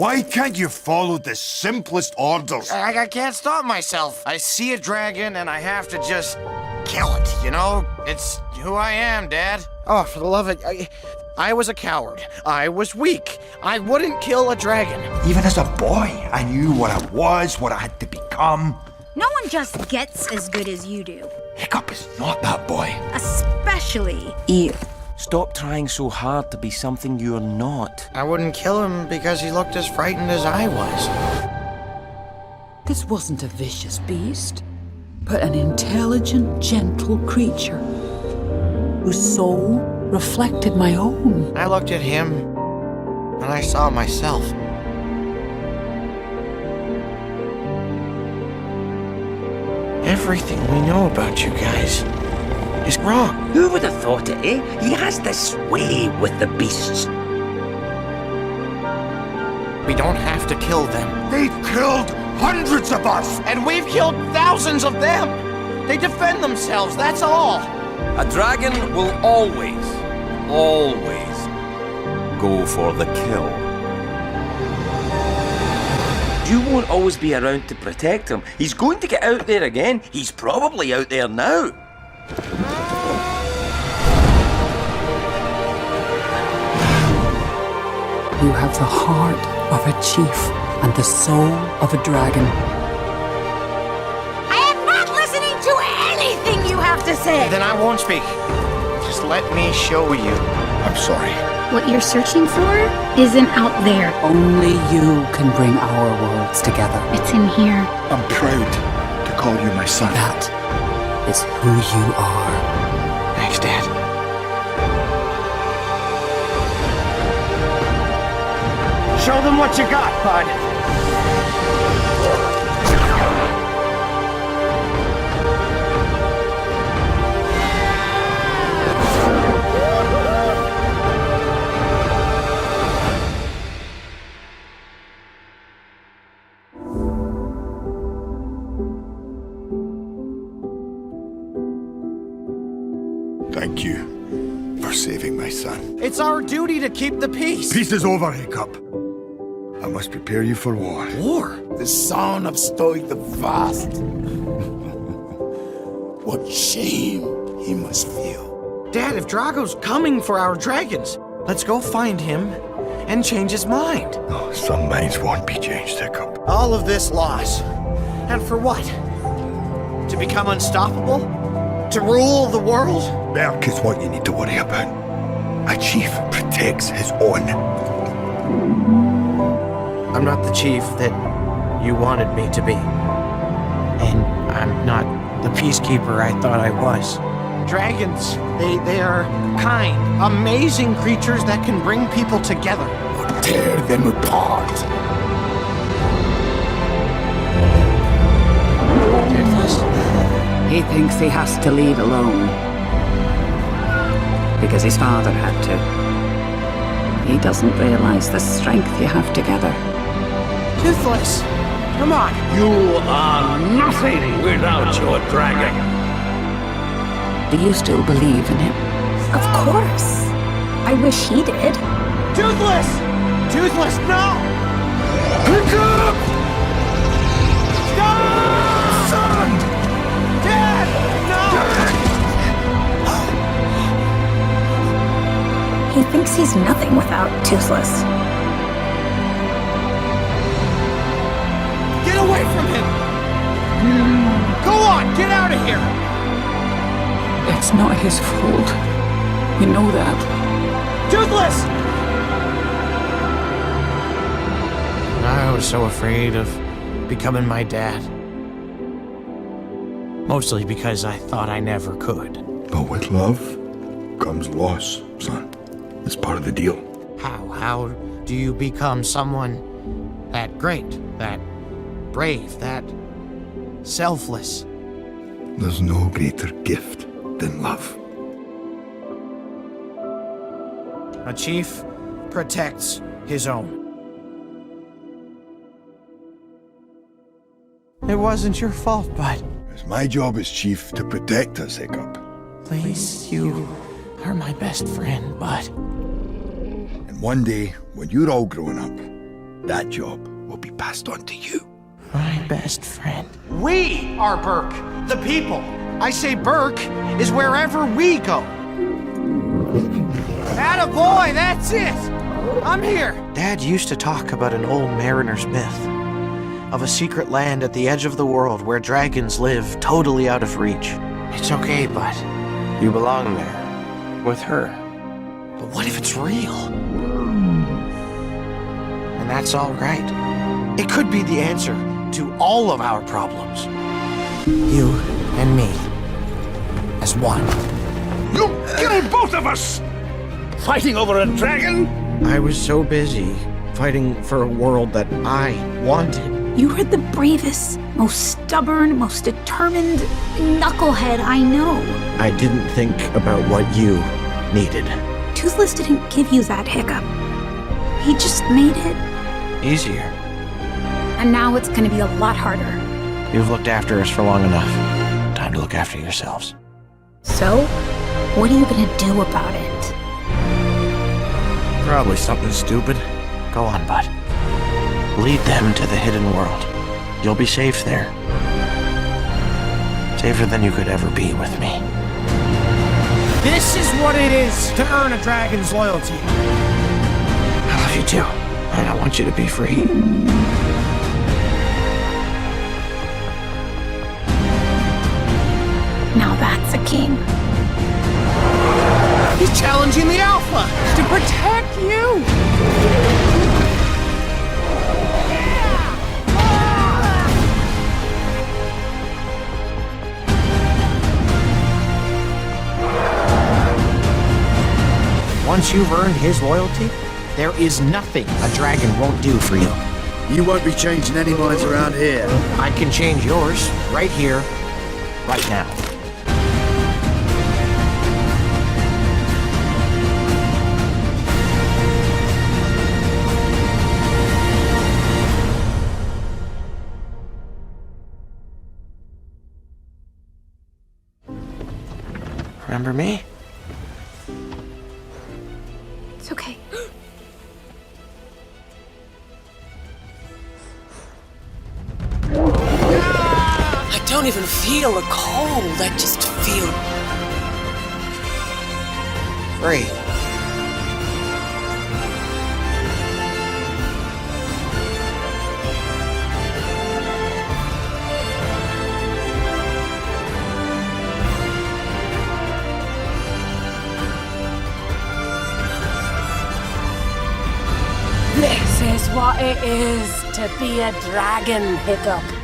Why can't you follow the simplest orders? I can't stop myself. I see a dragon and I have to just kill it, you know? It's who I am, Dad. Oh, for the love of it, I was a coward. I was weak. I wouldn't kill a dragon. Even as a boy, I knew what I was, what I had to become. No one just gets as good as you do. Hiccup is not that boy. Especially you. Stop trying so hard to be something you're not. I wouldn't kill him because he looked as frightened as I was. This wasn't a vicious beast, but an intelligent, gentle creature whose soul reflected my own. I looked at him and I saw myself. Everything we know about you guys is wrong. Who would have thought it, eh? He has this way with the beasts. We don't have to kill them. They've killed hundreds of us! And we've killed thousands of them! They defend themselves, that's all! A dragon will always go for the kill. You won't always be around to protect him. He's going to get out there again. He's probably out there now. You have the heart of a chief and the soul of a dragon. I am not listening to anything you have to say. Then I won't speak. Just let me show you. I'm sorry. What you're searching for isn't out there. Only you can bring our worlds together. It's in here. I'm proud to call you my son. That is who you are. Thanks, Dad. Show them what you got, bud. Thank you for saving my son. It's our duty to keep the peace. Peace is over, Hiccup. I must prepare you for war. War? The son of Stoic the Vast. What shame he must feel. Dad, if Drago's coming for our dragons, let's go find him and change his mind. Oh, some minds won't be changed, Hiccup. All of this loss. And for what? To become unstoppable? To rule the world? Berk is what you need to worry about. A chief protects his own. I'm not the chief that you wanted me to be. And I'm not the peacekeeper I thought I was. Dragons, they are kind, amazing creatures that can bring people together. Or tear them apart. He thinks he has to lead alone. Because his father had to. He doesn't realize the strength you have together. Toothless, come on. You are nothing without your dragon. Do you still believe in him? Of course. I wish he did. Toothless! Toothless, no! Hiccup! Stop! Son! Dad! No! He thinks he's nothing without Toothless. Get away from him! Go on, get out of here! It's not his fault. You know that. Toothless! I was so afraid of becoming my dad. Mostly because I thought I never could. But with love comes loss, son. It's part of the deal. How do you become someone that great, that brave, that selfless? There's no greater gift than love. A chief protects his own. It wasn't your fault, bud. It's my job as chief to protect us, Hiccup. Please, you are my best friend, bud. And one day, when you're all grown up, That job will be passed on to you. My best friend. We are Burke, the people. I say Burke is wherever we go. Attaboy, that's it. I'm here. Dad used to talk about an old mariner's myth of a secret land at the edge of the world where dragons live totally out of reach. It's okay, Bud. You belong there with her. But what if it's real? And that's all right. It could be the answer to all of our problems. You and me as one. You killed both of us! Fighting over a dragon? I was so busy fighting for a world that I wanted. You are the bravest, most stubborn, most determined knucklehead I know. I didn't think about what you needed. Toothless didn't give you that hiccup. He just made it. Easier. And now it's gonna be a lot harder. You've looked after us for long enough. Time to look after yourselves. So, what are you gonna do about it? Probably something stupid. Go on, Bud. Lead them to the hidden world. You'll be safe there. Safer than you could ever be with me. This is what it is to earn a dragon's loyalty. I love you too. And I want you to be free. Now that's a king. He's challenging the Alpha to protect you. Once you've earned his loyalty, there is nothing a dragon won't do for you. You won't be changing any minds around here. I can change yours right here, right now. Remember me? It's okay. I don't even feel a cold. I just feel Free. this is what it is to be a dragon, Hiccup.